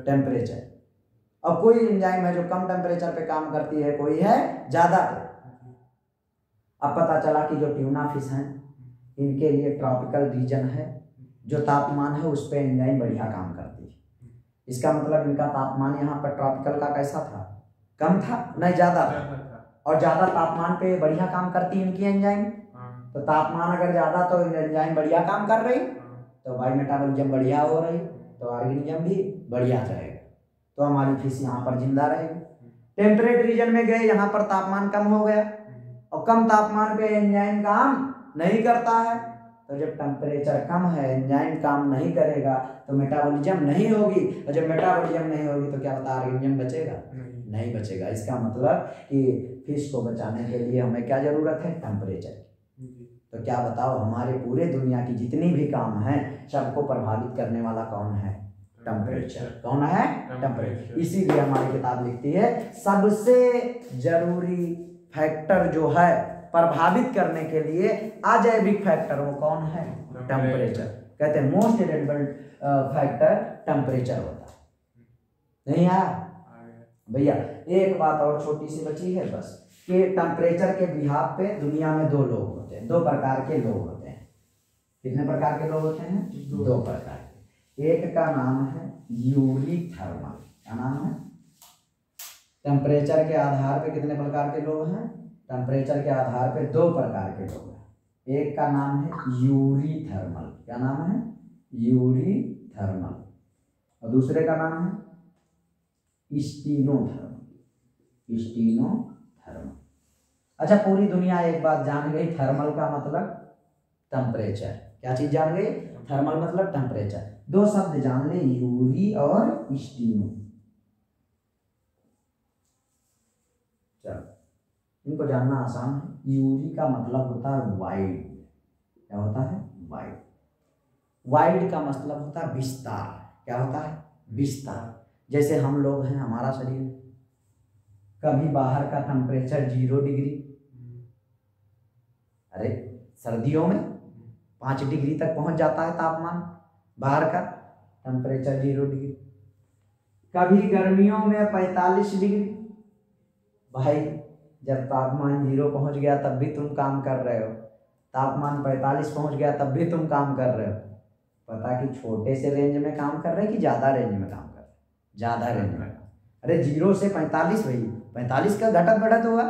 S1: टेम्परेचर। और कोई एंजाइम है जो कम टेम्परेचर पे काम करती है, कोई है ज्यादा पे। अब पता चला कि जो ट्यूना फिश हैं इनके लिए ट्रॉपिकल रीजन है, जो तापमान है उस पर एंजाइम बढ़िया काम करती है। इसका मतलब इनका तापमान यहाँ पर ट्रॉपिकल का कैसा था? कम था, नहीं ज्यादा था। और ज्यादा तापमान पे बढ़िया काम करती है इनकी एंजाइम। तो तापमान अगर ज्यादा तो एंजाइम बढ़िया काम कर रही, तो भाई मेटाबॉलिज्म बढ़िया हो रही, तो ऑर्गेनिज्म भी बढ़िया रहेगा, तो हमारी फिश यहाँ पर जिंदा रहेगी। टेम्परेट रीजन में गए, यहाँ पर तापमान कम हो गया, और कम तापमान पे एंजाइम काम नहीं करता है। तो जब टेम्परेचर कम है, एंजाइम काम नहीं करेगा, तो मेटाबॉलिज्म नहीं होगी, और जब मेटाबॉलिज्म नहीं होगी तो क्या पता ऑर्गेनिज्म बचेगा? नहीं बचेगा। इसका मतलब कि फिश को बचाने के लिए हमें क्या जरूरत है? टेम्परेचर। तो क्या बताओ, हमारे पूरे दुनिया की जितनी भी काम है सबको प्रभावित करने वाला कौन है? टेम्परेचर। कौन है? टेम्परेचर। इसीलिए हमारी किताब लिखती है सबसे जरूरी फैक्टर जो है प्रभावित करने के लिए अजैविक फैक्टर वो कौन है? टेम्परेचर। कहते हैं मोस्ट रिलेवेंट फैक्टर टेम्परेचर होता है। नहीं आया भैया? एक बात और छोटी सी बची है बस, कि टेम्परेचर के बिहाफ पे दुनिया में दो लोग होते हैं, दो प्रकार के लोग होते हैं। कितने प्रकार के लोग होते हैं? दो प्रकार के। एक का नाम है यूरीथर्मल। क्या नाम है? टेम्परेचर के आधार पे कितने प्रकार के लोग हैं? टेम्परेचर के आधार पे दो प्रकार के लोग हैं। एक का नाम है यूरीथर्मल। क्या नाम है? यूरीथर्मल। और दूसरे का नाम है स्टीनोथर्मल। स्टीनोथर्मल। अच्छा, पूरी दुनिया एक बात जान गई, थर्मल का मतलब टेम्परेचर। क्या चीज जान गई? थर्मल मतलब टेम्परेचर। दो शब्द जान ले, यूरी और स्टीनो। चलो, इनको जानना आसान है। यूरी का मतलब होता है वाइड। क्या होता है? वाइड। वाइड का मतलब होता है विस्तार। क्या होता है? विस्तार। जैसे हम लोग हैं, हमारा शरीर, कभी बाहर का टेम्परेचर 0 डिग्री, अरे सर्दियों में 5 डिग्री तक पहुंच जाता है तापमान, बाहर का टेम्परेचर 0 डिग्री। कभी गर्मियों में 45 डिग्री। भाई जब तापमान 0 पहुंच गया तब भी तुम काम कर रहे हो, तापमान 45 पहुंच गया तब भी तुम काम कर रहे हो। पता कि छोटे से रेंज में काम कर रहे हैं कि ज़्यादा रेंज में काम कर रहे हैं? ज़्यादा रेंज में। अरे 0 से 45 भाई, 45 का घटत बढ़त हुआ,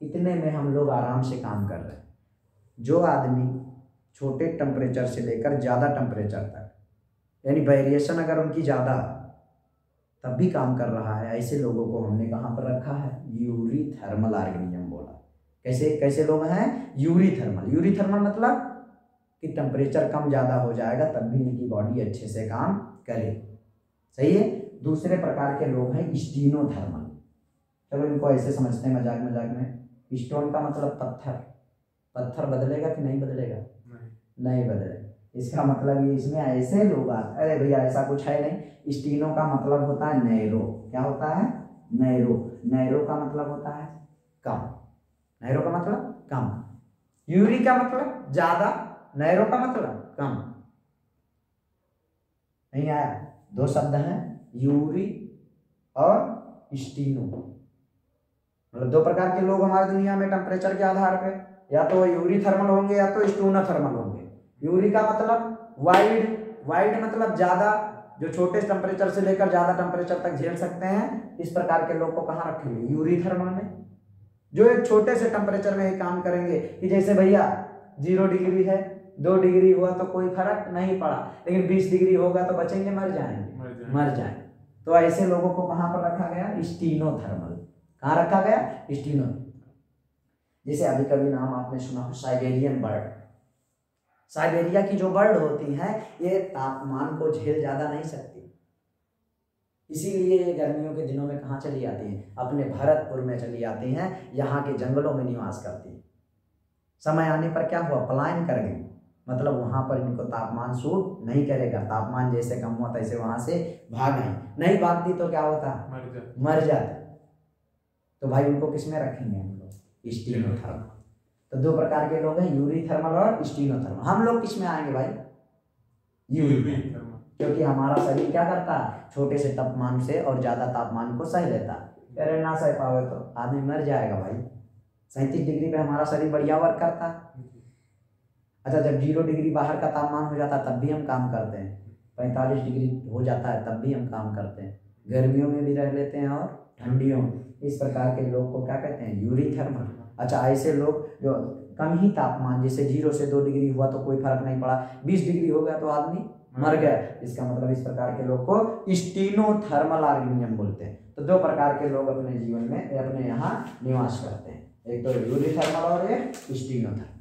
S1: इतने में हम लोग आराम से काम कर रहे हैं। जो आदमी छोटे टेम्परेचर से लेकर ज़्यादा टेम्परेचर तक, यानी वेरिएशन अगर उनकी ज़्यादा, तब भी काम कर रहा है, ऐसे लोगों को हमने कहाँ पर रखा है? यूरीथर्मल ऑर्गेनिज्म बोला। कैसे कैसे लोग हैं? यूरीथर्मल। यूरीथर्मल मतलब कि टेम्परेचर कम ज़्यादा हो जाएगा तब भी इनकी बॉडी अच्छे से काम करे। सही है। दूसरे प्रकार के लोग हैं स्टीनोथर्मल। चलो इनको ऐसे समझते हैं मजाक मजाक में। स्टोन का मतलब पत्थर। पत्थर बदलेगा कि नहीं बदलेगा? नहीं बदलेगा। इसका मतलब ये, इसमें ऐसे लोग आते, अरे भैया ऐसा कुछ है नहीं। स्टीनो का मतलब होता है नैरो। क्या होता है? नैरो। नैरो का मतलब होता है कम। नैरो का मतलब कम। यूरी का मतलब ज्यादा, नैरो का मतलब कम। नहीं आया? दो शब्द हैं, यूरी और स्टीनो। मतलब दो प्रकार के लोग हमारी दुनिया में टेम्परेचर के आधार पे, या तो यूरी थर्मल होंगे या तो स्टोनोथर्मल होंगे। यूरी का मतलब वाइड, वाइड मतलब ज्यादा, जो छोटे टेम्परेचर से लेकर ज्यादा टेम्परेचर तक झेल सकते हैं। इस प्रकार के लोग को कहाँ रखेंगे? यूरी थर्मल में। जो एक छोटे से टेम्परेचर में ही काम करेंगे, कि जैसे भैया 0 डिग्री है, 2 डिग्री हुआ तो कोई फर्क नहीं पड़ा, लेकिन 20 डिग्री होगा तो बचेंगे, मर जाएंगे, मर जाएंगे। तो ऐसे लोगों को कहाँ पर रखा गया? स्टीनोथर्मल। कहाँ रखा गया? स्टीनो। जैसे अभी कभी नाम आपने सुना हो साइबेरियन बर्ड। साइबेरिया की जो बर्ड होती हैं, ये तापमान को झेल ज्यादा नहीं सकती, इसीलिए ये गर्मियों के दिनों में कहाँ चली आती हैं? अपने भरतपुर में चली आती हैं, यहाँ के जंगलों में निवास करती हैं। समय आने पर क्या हुआ? पलायन कर गई, मतलब वहां पर इनको तापमान सूट नहीं करेगा। तापमान जैसे कम हुआ तैसे वहां से भाग गई। नहीं भागती तो क्या होता? मर जाते। तो भाई उनको किसमें रखेंगे हम लोग? स्टीनोथर्मल। तो दो प्रकार के लोग हैं, यूरीथर्मल और स्टीनोथर्मल। हम लोग किसमें आएंगे भाई? यूरीथर्मल। क्योंकि हमारा शरीर क्या करता है? छोटे से तापमान से और ज्यादा तापमान को सह लेता है। अरे ना सह पावे तो आदमी मर जाएगा भाई। 37 डिग्री पे हमारा शरीर बढ़िया वर्क करता है। अच्छा, जब 0 डिग्री बाहर का तापमान हो जाता है तब भी हम काम करते हैं, 45 डिग्री हो जाता है तब भी हम काम करते हैं, गर्मियों में भी रह लेते हैं और ठंडियों में। इस प्रकार के लोग को क्या कहते हैं? यूरीथर्मल। अच्छा, ऐसे लोग जो कम ही तापमान, जैसे 0 से 2 डिग्री हुआ तो कोई फर्क नहीं पड़ा, 20 डिग्री हो गया तो आदमी मर गया, इसका मतलब इस प्रकार के लोग को स्टीनोथर्मल ऑर्गेनिज्म बोलते हैं। तो दो प्रकार के लोग अपने जीवन में, अपने यहाँ निवास करते हैं, एक तो यूरीथर्मल और एक स्टीनोथर्मल।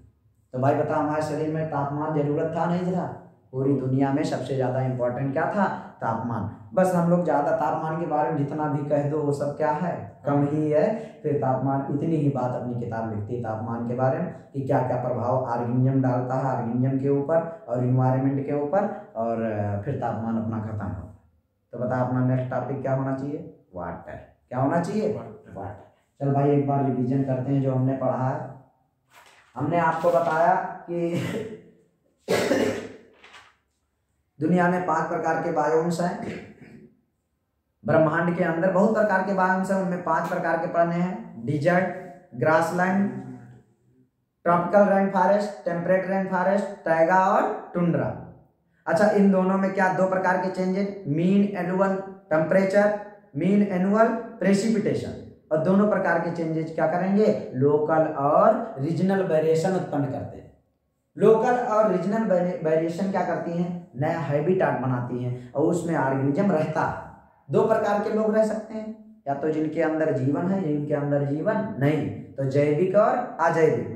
S1: तो भाई बता, हमारे शरीर में तापमान जरूरत था नहीं था? पूरी दुनिया में सबसे ज्यादा इंपॉर्टेंट क्या था? तापमान। बस हम लोग ज्यादा तापमान के बारे में जितना भी कह दो वो सब क्या है? कम ही है। फिर तापमान, इतनी ही बात अपनी किताब लिखती है तापमान के बारे में, कि क्या क्या प्रभाव ऑर्गेनिज्म डालता है ऑर्गेनिज्म के ऊपर और इन्वायरमेंट के ऊपर, और फिर तापमान अपना खत्म होता है। तो बता, अपना नेक्स्ट टॉपिक क्या होना चाहिए? वाटर। क्या होना चाहिए? वाटर। चल भाई एक बार रिवीजन करते हैं जो हमने पढ़ा है। हमने आपको बताया कि दुनिया में 5 प्रकार के बायोम्स हैं। ब्रह्मांड के अंदर बहुत प्रकार के बायोम्स हैं, उनमें 5 प्रकार के पढ़ने हैं। Desert, grassland, tropical rainforest, temperate rainforest, taiga और टुंड्रा। अच्छा, इन दोनों में क्या 2 प्रकार के changes, mean annual temperature, mean annual precipitation. और दोनों प्रकार के चेंजेस क्या करेंगे, लोकल और रीजनल वेरिएशन उत्पन्न करते हैं। लोकल और रीजनल वेरिएशन क्या करती हैं, नया हैबिटाट बनाती हैं और उसमें ऑर्गेनिज्म रहता है। 2 प्रकार के लोग रह सकते हैं, या तो जिनके अंदर जीवन है, जिनके अंदर जीवन नहीं। तो जैविक और अजैविक।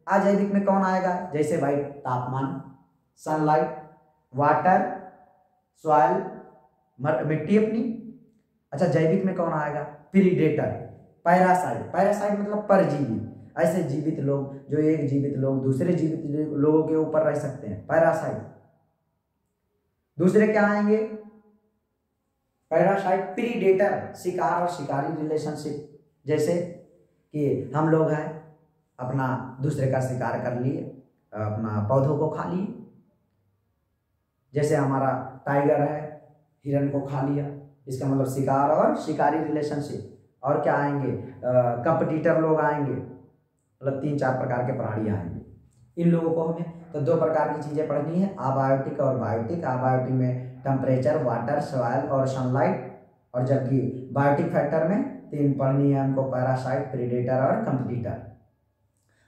S1: अजैविक में कौन आएगा, जैसे भाई तापमान, सनलाइट, वाटर, सॉइल, मिट्टी अपनी। अच्छा, जैविक में कौन आएगा, प्रीडेटर, पैरासाइट। पैरासाइट मतलब परजीवी, ऐसे जीवित लोग जो एक जीवित लोग दूसरे जीवित लोगों के ऊपर रह सकते हैं, पैरासाइट। दूसरे क्या आएंगे, पैरासाइट प्रीडेटर, शिकार और शिकारी रिलेशनशिप। जैसे कि हम लोग हैं, अपना दूसरे का शिकार कर लिए, अपना पौधों को खा लिए। जैसे हमारा टाइगर है, हिरन को खा लिया, इसका मतलब शिकार और शिकारी रिलेशनशिप। और क्या आएंगे, कंपटीटर लोग आएंगे, मतलब 3-4 प्रकार के प्राणी आएंगे। इन लोगों को हमें तो 2 प्रकार की चीजें पढ़नी है, अबायोटिक और बायोटिक। अबायोटिक में टेम्परेचर, वाटर, सॉइल और सनलाइट। और जबकि बायोटिक फैक्टर में 3 पढ़नी है हमको, पैरासाइट, प्रीडेटर और कंपटीटर।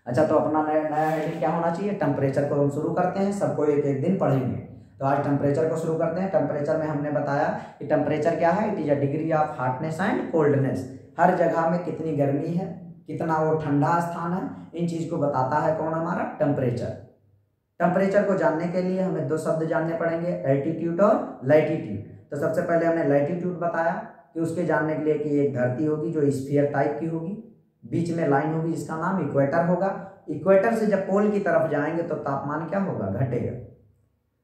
S1: अच्छा, तो अपना नया हेडिंग क्या होना चाहिए, टेम्परेचर को हम शुरू करते हैं, सबको एक एक दिन पढ़ेंगे। तो आज टेम्परेचर को शुरू करते हैं। टेम्परेचर में हमने बताया कि टेम्परेचर क्या है, it is a degree of hotness and coldness. हर जगह में कितनी गर्मी है, कितना वो ठंडा स्थान है, इन चीज को बताता है कौन, हमारा टेम्परेचर। टेम्परेचर को जानने के लिए हमें 2 शब्द जानने पड़ेंगे, एल्टीट्यूड और लैटिट्यूड। तो सबसे पहले हमने लैटिट्यूड बताया कि उसके जानने के लिए कि एक धरती होगी जो स्फीयर टाइप की होगी, बीच में लाइन होगी जिसका नाम इक्वेटर होगा। इक्वेटर से जब पोल की तरफ जाएंगे तो तापमान क्या होगा, घटेगा।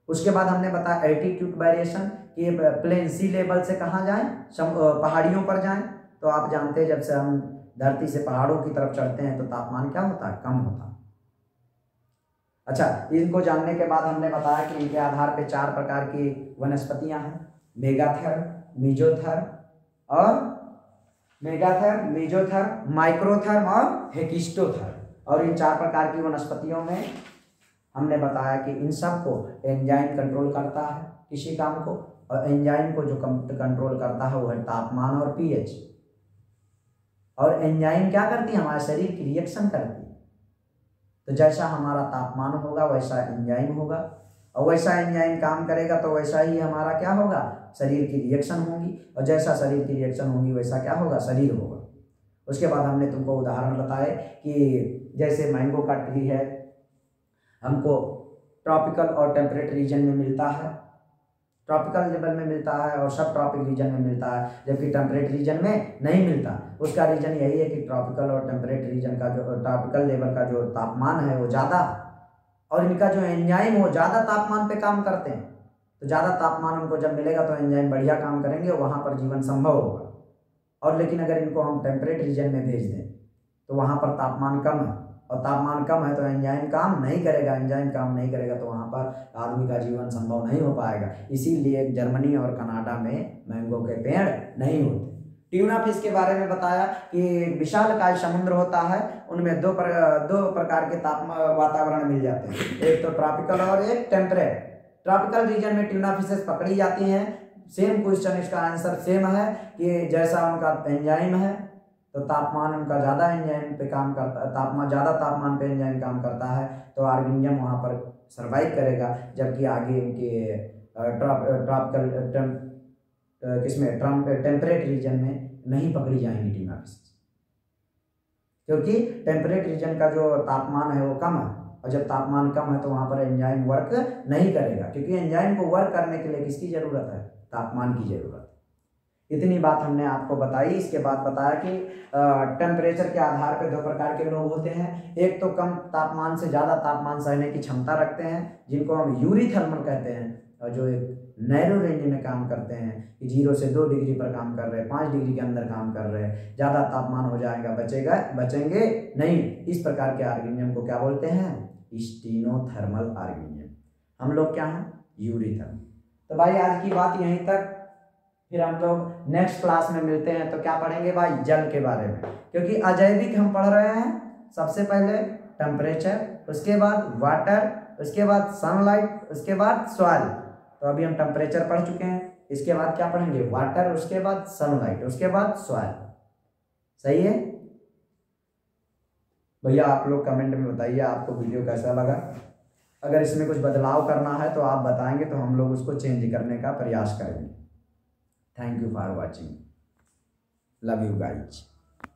S1: उसके बाद हमने बताया एल्टीट्यूड वेरिएशन कि प्लेन सी लेवल से कहाँ जाएं, पहाड़ियों पर जाएं। तो आप जानते हैं जब से हम धरती से पहाड़ों की तरफ चढ़ते हैं तो तापमान क्या होता है, कम होता है। अच्छा, इनको जानने के बाद हमने बताया कि इनके आधार पे 4 प्रकार की वनस्पतियां हैं, मेगाथर्म, मेजोथर्म, माइक्रोथर्म और हेकिस्टोथर्म। और इन 4 प्रकार की वनस्पतियों में हमने बताया कि इन सब को एंजाइम कंट्रोल करता है किसी काम को, और एंजाइम को जो कंट्रोल करता है वो है तापमान और पीएच। और एंजाइम क्या करती है, हमारे शरीर की रिएक्शन करती है। तो जैसा हमारा तापमान होगा वैसा एंजाइम होगा, और वैसा एंजाइम काम करेगा तो वैसा ही हमारा क्या होगा, शरीर की रिएक्शन होगी। और जैसा शरीर की रिएक्शन होगी वैसा क्या होगा, शरीर होगा। उसके बाद हमने तुमको उदाहरण बताए कि जैसे मैंगो का ट्री है, हमको ट्रॉपिकल और टेम्परेट रीजन में मिलता है, ट्रॉपिकल लेवल में मिलता है और सब ट्रॉपिक रीजन में मिलता है, जबकि टेम्परेट रीजन में नहीं मिलता। उसका रीजन यही है कि ट्रॉपिकल और टेम्परेट रीजन का जो ट्रॉपिकल लेवल का जो तापमान है वो ज़्यादा, और इनका जो एंजाइम वो ज़्यादा तापमान पे काम करते हैं। तो ज़्यादा तापमान उनको जब मिलेगा तो एंजाइम बढ़िया काम करेंगे, वहाँ पर जीवन संभव होगा। और लेकिन अगर इनको हम टेम्परेट रीजन में भेज दें तो वहाँ पर तापमान कम है, और तापमान कम है तो एंजाइम काम नहीं करेगा, एंजाइम काम नहीं करेगा तो वहाँ पर आदमी का जीवन संभव नहीं हो पाएगा। इसीलिए जर्मनी और कनाडा में मैंगो के पेड़ नहीं होते। ट्यूना फिश के बारे में बताया कि विशालकाय समुद्र होता है, उनमें दो प्रकार के वातावरण मिल जाते हैं, एक तो ट्रॉपिकल और एक टेम्परेट। ट्रॉपिकल रीजन में ट्यूना फिशेस पकड़ी जाती हैं। सेम क्वेश्चन, इसका आंसर सेम है कि जैसा उनका एंजाइम है तो तापमान उनका ज़्यादा एंजाइम पे काम करता है, ज़्यादा तापमान पे एंजाइम काम करता है तो ऑर्गेनिज्म वहाँ पर सर्वाइव करेगा, जबकि आगे इनके ट्रॉपिकल किसमें टेम्परेट रीजन में नहीं पकड़ी जाएंगी ट्यूना फिश, क्योंकि टेम्परेट रीजन का जो तापमान है वो कम है, और जब तापमान कम है तो वहाँ पर एंजाइम वर्क नहीं करेगा, क्योंकि एंजाइम को वर्क करने के लिए किसकी ज़रूरत है, तापमान की ज़रूरत है। इतनी बात हमने आपको बताई। इसके बाद बताया कि टेम्परेचर के आधार पर 2 प्रकार के लोग होते हैं, एक तो कम तापमान से ज़्यादा तापमान सहने की क्षमता रखते हैं जिनको हम यूरीथर्मल कहते हैं, और जो एक नैरो रेंज में काम करते हैं कि 0 से 2 डिग्री पर काम कर रहे हैं, 5 डिग्री के अंदर काम कर रहे हैं, ज़्यादा तापमान हो जाएगा, बचेंगे नहीं, इस प्रकार के ऑर्गेनिज्म को क्या बोलते हैं? Stenothermal organism. हम लोग क्या हैं? यूरिथर्म। तो भाई आज की बात यहीं तक, फिर हम लोग नेक्स्ट क्लास में मिलते हैं। तो क्या पढ़ेंगे भाई? जल के बारे में, क्योंकि अजैविक हम पढ़ रहे हैं। सबसे पहले टेम्परेचर, उसके बाद वाटर, उसके बाद सनलाइट, उसके बाद सॉइल। तो अभी हम टेम्परेचर पढ़ चुके हैं, इसके बाद क्या पढ़ेंगे? वाटर, उसके बाद सनलाइट, उसके बाद सॉइल। सही है भैया? आप लोग कमेंट में बताइए आपको वीडियो कैसा लगा। अगर इसमें कुछ बदलाव करना है तो आप बताएंगे, तो हम लोग उसको चेंज करने का प्रयास करेंगे। Thank you for watching. Love you guys.